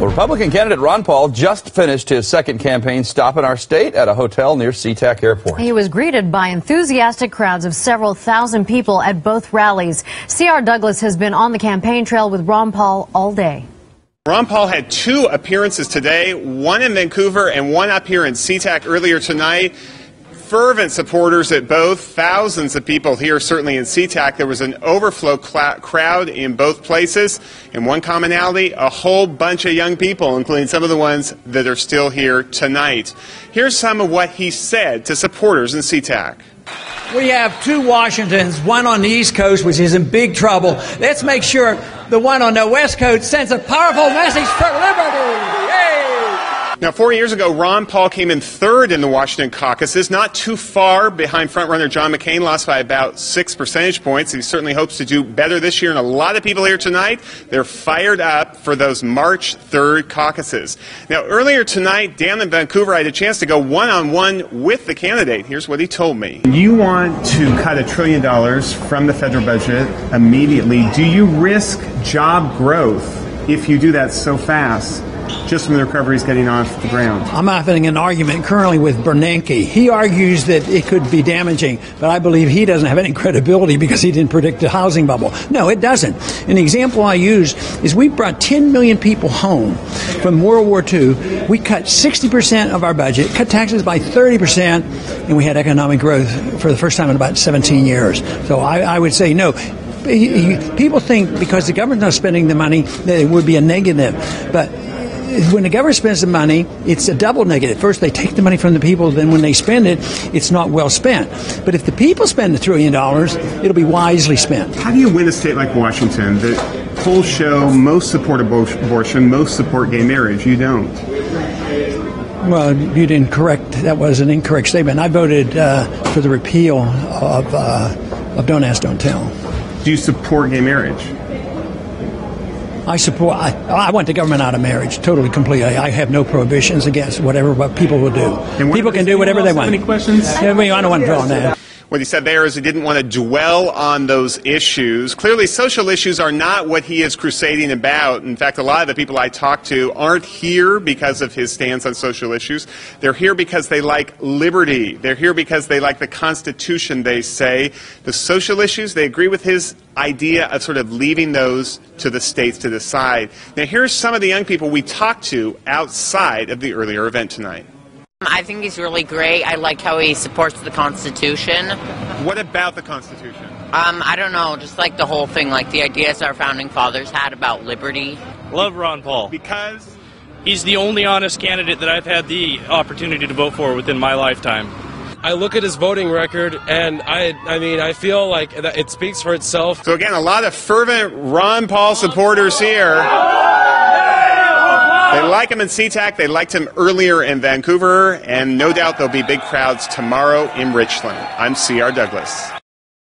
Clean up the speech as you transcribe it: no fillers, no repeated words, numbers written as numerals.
Republican candidate Ron Paul just finished his second campaign stop in our state at a hotel near SeaTac Airport. He was greeted by enthusiastic crowds of several thousand people at both rallies. C.R. Douglas has been on the campaign trail with Ron Paul all day. Ron Paul had two appearances today, one in Vancouver and one up here in SeaTac earlier tonight. Fervent supporters at both, thousands of people here, certainly in SeaTac. There was an overflow crowd in both places. And one commonality, a whole bunch of young people, including some of the ones that are still here tonight. Here's some of what he said to supporters in SeaTac. We have two Washingtons, one on the East Coast, which is in big trouble. Let's make sure the one on the West Coast sends a powerful message for liberty. Yay! Now, 4 years ago, Ron Paul came in third in the Washington caucuses, not too far behind frontrunner John McCain, lost by about 6 percentage points. He certainly hopes to do better this year, and a lot of people here tonight, they're fired up for those March 3rd caucuses. Now, earlier tonight, down in Vancouver, I had a chance to go one-on-one with the candidate. Here's what he told me. You want to cut $1 trillion from the federal budget immediately. Do you risk job growth if you do that so fast? Just when the recovery is getting off the ground. I'm having an argument currently with Bernanke. He argues that it could be damaging, but I believe he doesn't have any credibility because he didn't predict the housing bubble. No, it doesn't. And the example I use is we brought 10 million people home from World War II. We cut 60% of our budget, cut taxes by 30%, and we had economic growth for the first time in about 17 years. So I would say no. People think because the government's not spending the money that it would be a negative, but when the government spends the money, it's a double negative. First, they take the money from the people. Then when they spend it, it's not well spent. But if the people spend $1 trillion, it'll be wisely spent. How do you win a state like Washington that polls show most support abortion, most support gay marriage? You don't. Well, you didn't correct. That was an incorrect statement. I voted for the repeal of Don't Ask, Don't Tell. Do you support gay marriage? I want the government out of marriage, totally, completely. I have no prohibitions against what people will do. People can do whatever they want. Any questions? I don't want to draw on that. What he said there is he didn't want to dwell on those issues. Clearly, social issues are not what he is crusading about. In fact, a lot of the people I talk to aren't here because of his stance on social issues. They're here because they like liberty. They're here because they like the Constitution, they say. The social issues, they agree with his idea of sort of leaving those to the states to decide. Now, here's some of the young people we talked to outside of the earlier event tonight. I think he's really great. I like how he supports the Constitution. What about the Constitution? I don't know, just like the whole thing, like the ideas our founding fathers had about liberty. Love Ron Paul. Because? He's the only honest candidate that I've had the opportunity to vote for within my lifetime. I look at his voting record, and I feel like it speaks for itself. So again, a lot of fervent Ron Paul supporters here. They like him in SeaTac. They liked him earlier in Vancouver, and no doubt there'll be big crowds tomorrow in Richland. I'm C.R. Douglas.